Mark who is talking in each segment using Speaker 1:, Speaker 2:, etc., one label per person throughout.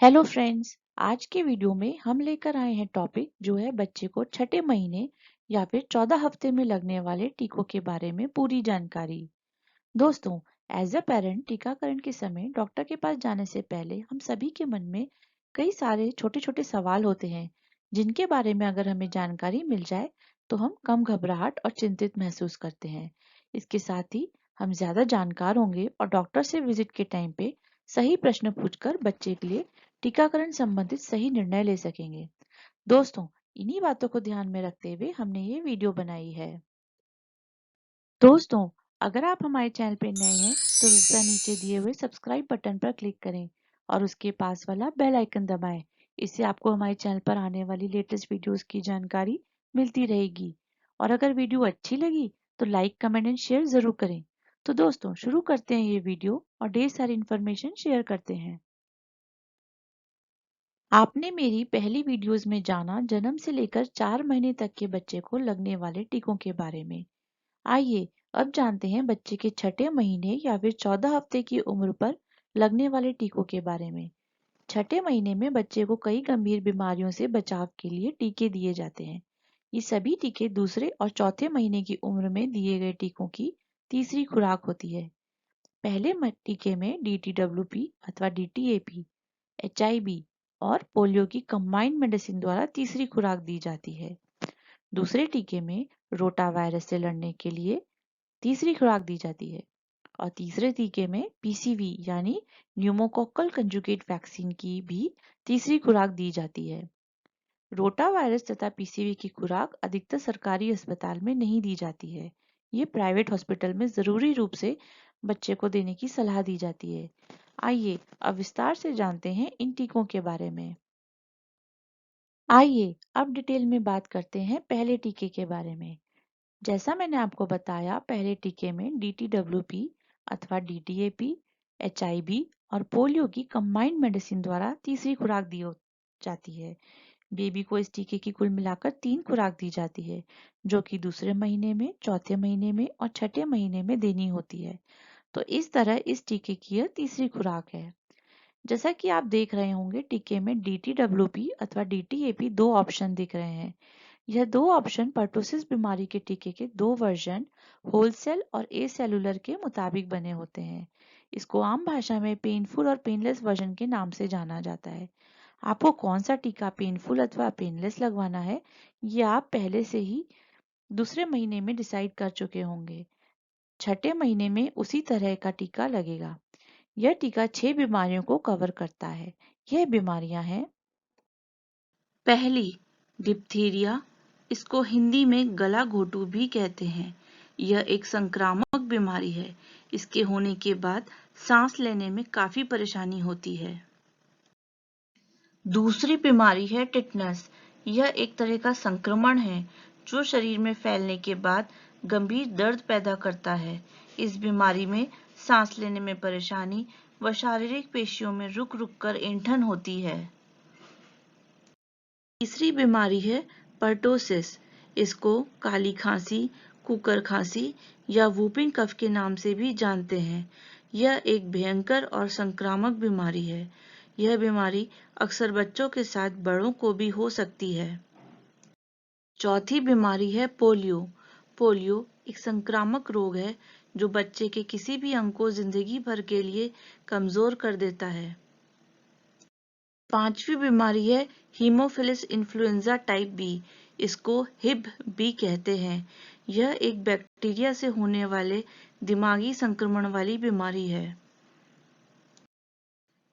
Speaker 1: Hello friends. आज के video में हम लेकर आए हैं टॉपिक जो है बच्चे को छठे महीने या फिर 14 हफ्ते में लगने वाले टीकों के बारे में पूरी जानकारी। दोस्तों, एज अ पेरेंट टीकाकरण के समय डॉक्टर के पास जाने से पहले हम सभी के मन में कई सारे छोटे छोटे सवाल होते हैं जिनके बारे में अगर हमें जानकारी मिल जाए तो हम कम घबराहट और चिंतित महसूस करते हैं। इसके साथ ही हम ज्यादा जानकार होंगे और डॉक्टर से विजिट के टाइम पे सही प्रश्न पूछकर बच्चे के लिए टीकाकरण संबंधित सही निर्णय ले सकेंगे। दोस्तों, इन्हीं बातों को ध्यान में रखते हुए हमने ये वीडियो बनाई है। दोस्तों, अगर आप हमारे चैनल पे नए हैं तो कृपया नीचे दिए हुए सब्सक्राइब बटन पर क्लिक करें और उसके पास वाला बेल आइकन दबाएं। इससे आपको हमारे चैनल पर आने वाली लेटेस्ट वीडियोस की जानकारी मिलती रहेगी। और अगर वीडियो अच्छी लगी तो लाइक, कमेंट एंड शेयर जरूर करें। तो दोस्तों, शुरू करते हैं ये वीडियो और ढेर सारी इन्फॉर्मेशन शेयर करते हैं। आपने मेरी पहली वीडियोस में जाना जन्म से लेकर 4 महीने तक के बच्चे को लगने वाले टीकों के बारे में। आइए अब जानते हैं बच्चे के छठे महीने या फिर 14 हफ्ते की उम्र पर लगने वाले टीकों के बारे में। छठे महीने में बच्चे को कई गंभीर बीमारियों से बचाव के लिए टीके दिए जाते हैं। ये सभी टीके दूसरे और चौथे महीने की उम्र में दिए गए टीकों की तीसरी खुराक होती है। पहले टीके में DTWP अथवा DTAP, HIV और पोलियो की कंबाइंड मेडिसिन द्वारा तीसरी खुराक दी जाती है। दूसरे टीके में रोटा वायरस से लड़ने के लिए तीसरी खुराक दी जाती है और तीसरे टीके में PCV यानी न्यूमोकोकल कंजुगेट वैक्सीन की भी तीसरी खुराक दी जाती है। रोटा वायरस तथा PCV की खुराक अधिकतर सरकारी अस्पताल में नहीं दी जाती है। ये प्राइवेट हॉस्पिटल में जरूरी रूप से बच्चे को देने की सलाह दी जाती है। आइए अब विस्तार से जानते हैं इन टीकों के बारे में। आइए अब डिटेल में बात करते हैं पहले टीके के बारे में। जैसा मैंने आपको बताया, पहले टीके में DTWP अथवा DTAP, HIV और पोलियो की कंबाइंड मेडिसिन द्वारा तीसरी खुराक दी जाती है। बेबी को इस टीके की कुल मिलाकर 3 खुराक दी जाती है जो कि दूसरे महीने में, चौथे महीने में और छठे महीने में देनी होती है। तो इस तरह इस टीके की यह तीसरी खुराक है। जैसा कि आप देख रहे होंगे, टीके में DTWP अथवा DTAP दो ऑप्शन दिख रहे हैं। यह दो ऑप्शन पर्टुसिस बीमारी के टीके के दो वर्जन होल सेल और ए सेलुलर के मुताबिक बने होते हैं। इसको आम भाषा में पेनफुल और पेनलेस वर्जन के नाम से जाना जाता है। आपको कौन सा टीका पेनफुल अथवा पेनलेस लगवाना है, ये आप पहले से ही दूसरे महीने में डिसाइड कर चुके होंगे। छठे महीने में उसी तरह का टीका लगेगा। यह टीका 6 बीमारियों को कवर करता है। यह बीमारियां हैं: पहली, डिप्थीरिया। इसको हिंदी में गला घोटू भी कहते हैं। यह एक संक्रामक बीमारी है। इसके होने के बाद सांस लेने में काफी परेशानी होती है। दूसरी बीमारी है टिटनस। यह एक तरह का संक्रमण है जो शरीर में फैलने के बाद गंभीर दर्द पैदा करता है। इस बीमारी में सांस लेने में परेशानी व शारीरिक पेशियों में रुक रुक कर ऐंठन होती है। तीसरी बीमारी है पर्टोसिस। इसको काली खांसी, कुकर खांसी या वूपिंग कफ के नाम से भी जानते हैं। यह एक भयंकर और संक्रामक बीमारी है। यह बीमारी अक्सर बच्चों के साथ बड़ों को भी हो सकती है। चौथी बीमारी है पोलियो। पोलियो एक संक्रामक रोग है जो बच्चे के किसी भी अंग को जिंदगी भर के लिए कमजोर कर देता है। पांचवी बीमारी है हीमोफिलस इन्फ्लुएंजा टाइप बी। इसको हिब बी कहते हैं। यह एक बैक्टीरिया से होने वाले दिमागी संक्रमण वाली बीमारी है।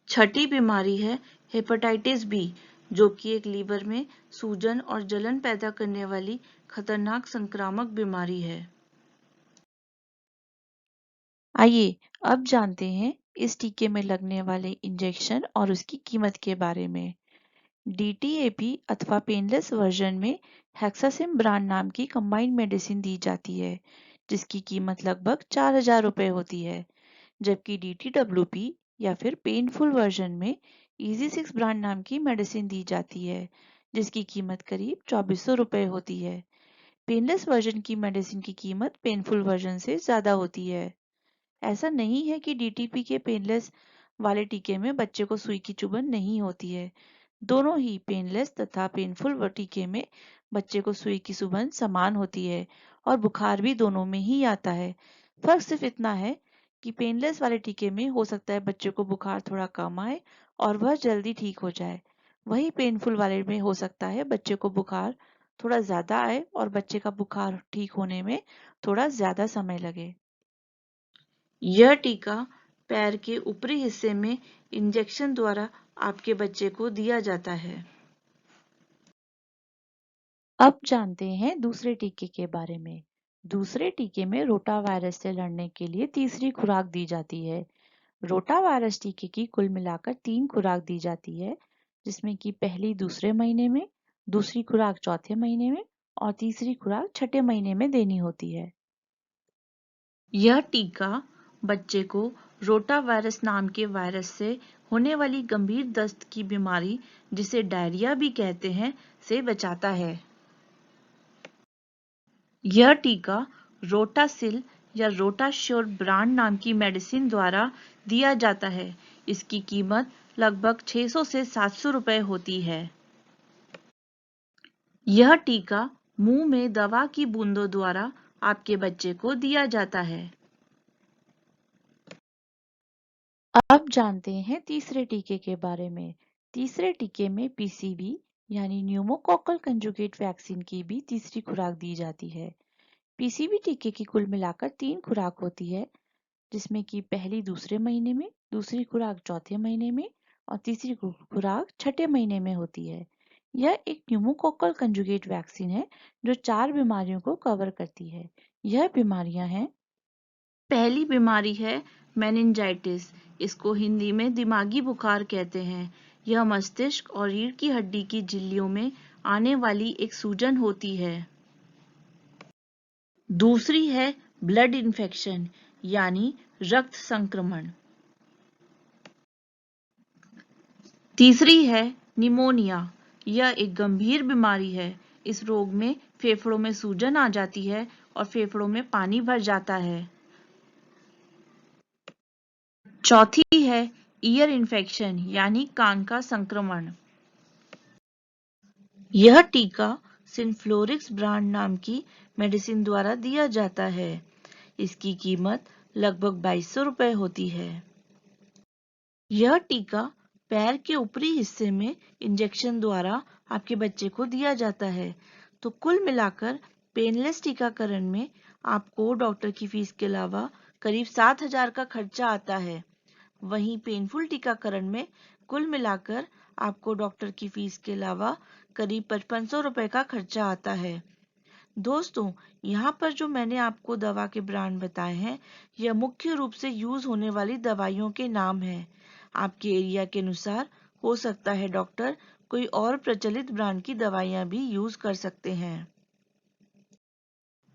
Speaker 1: छठी बीमारी है हेपेटाइटिस बी, जो कि एक लीवर में सूजन और जलन पैदा करने वाली खतरनाक संक्रामक बीमारी है। आइए अब जानते हैं इस टीके में लगने वाले इंजेक्शन और उसकी कीमत के बारे में। DTAP अथवा पेनलेस वर्जन में हेक्सासिम ब्रांड नाम की कंबाइंड मेडिसिन दी जाती है जिसकी कीमत लगभग 4,000 रुपए होती है। जबकि DTWP या फिर पेनफुल वर्जन में EZ6 ब्रांड नाम की मेडिसिन दी जाती है जिसकी कीमत करीब 2,400 रुपए होती है। पेनलेस वर्जन की मेडिसिन की कीमत पेनफुल वर्जन से ज्यादा होती है। ऐसा नहीं है कि DTP के पेनलेस वाले टीके में बच्चे को सुई की चुभन नहीं होती है। दोनों ही पेनलेस तथा पेनफुल टीके में बच्चे को सुई की चुभन समान होती है और बुखार भी दोनों में ही आता है। फर्क सिर्फ इतना है कि पेनलेस वाले टीके में हो सकता है बच्चे को बुखार थोड़ा कम आए और वह जल्दी ठीक हो जाए। वही पेनफुल वाले में हो सकता है बच्चे को बुखार थोड़ा ज्यादा आए और बच्चे का बुखार ठीक होने में थोड़ा ज्यादा समय लगे। यह टीका पैर के ऊपरी हिस्से में इंजेक्शन द्वारा आपके बच्चे को दिया जाता है। अब जानते हैं दूसरे टीके के बारे में। दूसरे टीके में रोटा वायरस से लड़ने के लिए तीसरी खुराक दी जाती है। रोटा वायरस टीके की कुल मिलाकर 3 खुराक दी जाती है, जिसमें कि पहली दूसरे महीने में, दूसरी खुराक चौथे महीने में और तीसरी खुराक छठे महीने में देनी होती है। यह टीका बच्चे को रोटा वायरस नाम के वायरस से होने वाली गंभीर दस्त की बीमारी, जिसे डायरिया भी कहते हैं, से बचाता है। यह टीका रोटासिल या रोटाश्योर ब्रांड नाम की मेडिसिन द्वारा दिया जाता है। इसकी कीमत लगभग 600 से 700 रुपए होती है। यह टीका मुंह में दवा की बूंदों द्वारा आपके बच्चे को दिया जाता है। अब जानते हैं तीसरे टीके के बारे में। तीसरे टीके में पीसीवी यानी न्यूमोकोकल कंजुगेट वैक्सीन की भी तीसरी खुराक दी जाती है। पीसीवी टीके की कुल मिलाकर 3 खुराक होती है, जिसमें कि पहली दूसरे महीने में, दूसरी खुराक चौथे महीने में और तीसरी खुराक छठे महीने में होती है। यह एक न्यूमोकोकल कंजुगेट वैक्सीन है जो 4 बीमारियों को कवर करती है। यह बीमारियां हैं। पहली बीमारी है मेनिंजाइटिस। इसको हिंदी में दिमागी बुखार कहते हैं। यह मस्तिष्क और रीढ़ की हड्डी की झिल्लियों में आने वाली एक सूजन होती है। दूसरी है ब्लड इन्फेक्शन यानी रक्त संक्रमण। तीसरी है निमोनिया। यह एक गंभीर बीमारी है। इस रोग में फेफड़ों में सूजन आ जाती है और फेफड़ों में पानी भर जाता है। चौथी है ईयर इन्फेक्शन यानी कान का संक्रमण। यह टीका सिनफ्लोरिक्स ब्रांड नाम की मेडिसिन द्वारा दिया जाता है। इसकी कीमत लगभग 2200 रुपए होती है। यह टीका पैर के ऊपरी हिस्से में इंजेक्शन द्वारा आपके बच्चे को दिया जाता है। तो कुल मिलाकर पेनलेस टीकाकरण में आपको डॉक्टर की फीस के अलावा करीब 7000 का खर्चा आता है। वहीं पेनफुल टीकाकरण में कुल मिलाकर आपको डॉक्टर की फीस के अलावा करीब 5500 रुपए का खर्चा आता है। दोस्तों, यहाँ पर जो मैंने आपको दवा के ब्रांड बताए हैं, यह मुख्य रूप से यूज होने वाली दवाइयों के नाम हैं। आपके एरिया के अनुसार हो सकता है डॉक्टर कोई और प्रचलित ब्रांड की दवाइयाँ भी यूज कर सकते हैं।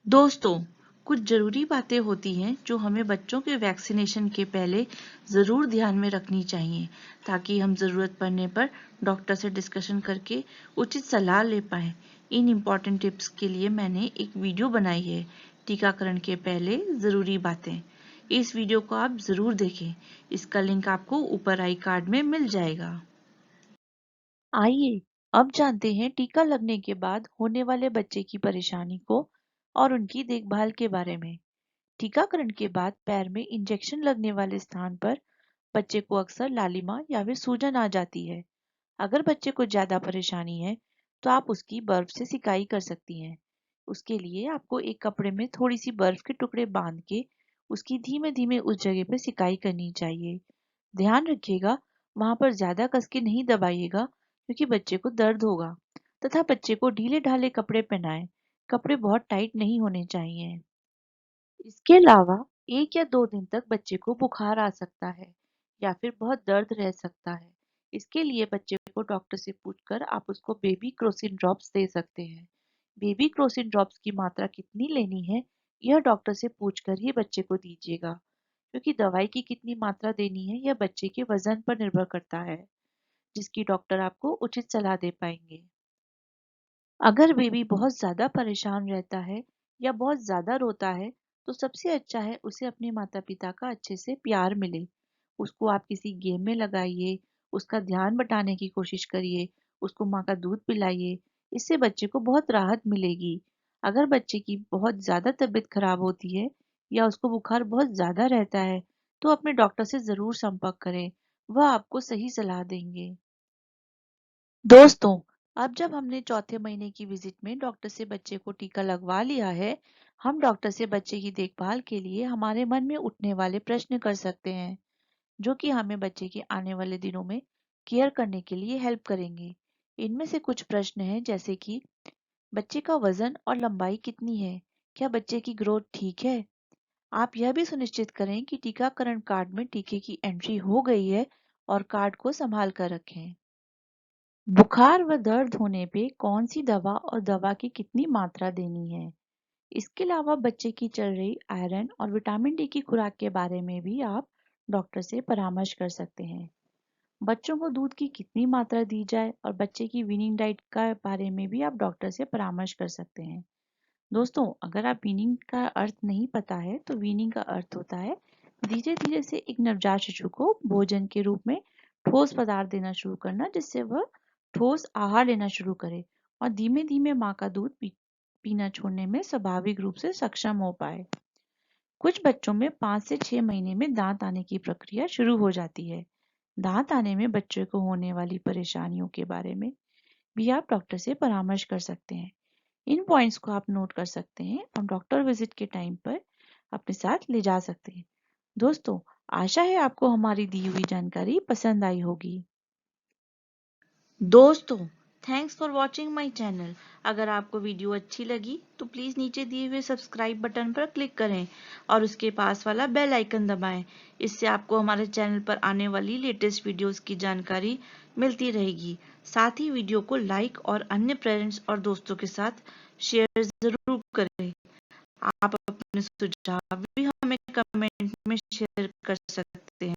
Speaker 1: दोस्तों, कुछ जरूरी बातें होती हैं जो हमें बच्चों के वैक्सीनेशन के पहले ज़रूर ध्यान में रखनी चाहिए, ताकि हम ज़रूरत पड़ने पर डॉक्टर से डिस्कशन करके उचित सलाह ले पाएं। इन इम्पॉर्टेंट टिप्स के लिए मैंने एक वीडियो बनाई है, टीकाकरण के पहले ज़रूरी बातें। इस वीडियो को आप ज़रूर देखें। इसका लिंक आपको ऊपर आई कार्ड में मिल जाएगा। आइए अब जानते हैं टीका लगने के बाद होने वाले बच्चे की परेशानी को और उनकी देखभाल के बारे में। टीकाकरण के बाद पैर में इंजेक्शन लगने वाले स्थान पर बच्चे को अक्सर लालिमा या फिर सूजन आ जाती है। अगर बच्चे को ज्यादा परेशानी है तो आप उसकी बर्फ से सिकाई कर सकती हैं। उसके लिए आपको एक कपड़े में थोड़ी सी बर्फ के टुकड़े बांध के उसकी धीमे धीमे उस जगह पर सिकाई करनी चाहिए। ध्यान रखिएगा, वहां पर ज्यादा कस के नहीं दबाइएगा क्योंकि बच्चे को दर्द होगा। तथा बच्चे को ढीले ढाले कपड़े पहनाएं। कपड़े बहुत टाइट नहीं होने चाहिए। इसके अलावा 1 या 2 दिन तक बच्चे को बुखार आ सकता है या फिर बहुत दर्द रह सकता है। इसके लिए बच्चे को डॉक्टर से पूछकर आप उसको बेबी क्रोसिन ड्रॉप्स दे सकते हैं। बेबी क्रोसिन ड्रॉप्स की मात्रा कितनी लेनी है, यह डॉक्टर से पूछकर ही बच्चे को दीजिएगा, क्योंकि दवाई की कितनी मात्रा देनी है यह बच्चे के वजन पर निर्भर करता है, जिसकी डॉक्टर आपको उचित सलाह दे पाएंगे। अगर बेबी बहुत ज्यादा परेशान रहता है या बहुत ज्यादा रोता है तो सबसे अच्छा है उसे अपने माता पिता का अच्छे से प्यार मिले। उसको आप किसी गेम में लगाइए, उसका ध्यान बटाने की कोशिश करिए, उसको माँ का दूध पिलाइए। इससे बच्चे को बहुत राहत मिलेगी। अगर बच्चे की बहुत ज़्यादा तबीयत खराब होती है या उसको बुखार बहुत ज़्यादा रहता है, तो अपने डॉक्टर से ज़रूर संपर्क करें। वह आपको सही सलाह देंगे। दोस्तों, अब जब हमने चौथे महीने की विजिट में डॉक्टर से बच्चे को टीका लगवा लिया है, हम डॉक्टर से बच्चे की देखभाल के लिए हमारे मन में उठने वाले प्रश्न कर सकते हैं, जो कि हमें बच्चे के आने वाले दिनों में केयर करने के लिए हेल्प करेंगे। इनमें से कुछ प्रश्न हैं, जैसे कि बच्चे का वजन और लंबाई कितनी है? क्या बच्चे की ग्रोथ ठीक है? आप यह भी सुनिश्चित करें कि टीकाकरण कार्ड में टीके की एंट्री हो गई है और कार्ड को संभाल कर रखें। बुखार व दर्द होने पे कौन सी दवा और दवा की कितनी मात्रा देनी है? इसके अलावा बच्चे की चल रही आयरन और विटामिन डी की खुराक के बारे में भी आप डॉक्टर से परामर्श कर सकते हैं। बच्चों को दूध की कितनी मात्रा दी जाए और बच्चे की वीनिंग डाइट का बारे में भी आप डॉक्टर से परामर्श कर सकते हैं। दोस्तों, अगर आप वीनिंग का अर्थ नहीं पता है, तो वीनिंग का अर्थ होता है धीरे धीरे से एक नवजात शिशु को भोजन के रूप में ठोस पदार्थ देना शुरू करना, जिससे वह ठोस आहार लेना शुरू करे और धीमे धीमे माँ का दूध पीना छोड़ने में स्वाभाविक रूप से सक्षम हो पाए। कुछ बच्चों में 5 से 6 महीने में दांत आने की प्रक्रिया शुरू हो जाती है। दांत आने में बच्चे को होने वाली परेशानियों के बारे में भी आप डॉक्टर से परामर्श कर सकते हैं। इन पॉइंट्स को आप नोट कर सकते हैं और डॉक्टर विजिट के टाइम पर अपने साथ ले जा सकते हैं। दोस्तों, आशा है आपको हमारी दी हुई जानकारी पसंद आई होगी। दोस्तों, thanks for watching my channel. अगर आपको वीडियो अच्छी लगी तो प्लीज़ नीचे दिए हुए सब्सक्राइब बटन पर क्लिक करें और उसके पास वाला बेल आइकन दबाएं। इससे आपको हमारे चैनल पर आने वाली लेटेस्ट वीडियोस की जानकारी मिलती रहेगी। साथ ही वीडियो को लाइक और अन्य पेरेंट्स और दोस्तों के साथ शेयर ज़रूर करें। आप अपने सुझाव भी हमें कमेंट में शेयर कर सकते हैं।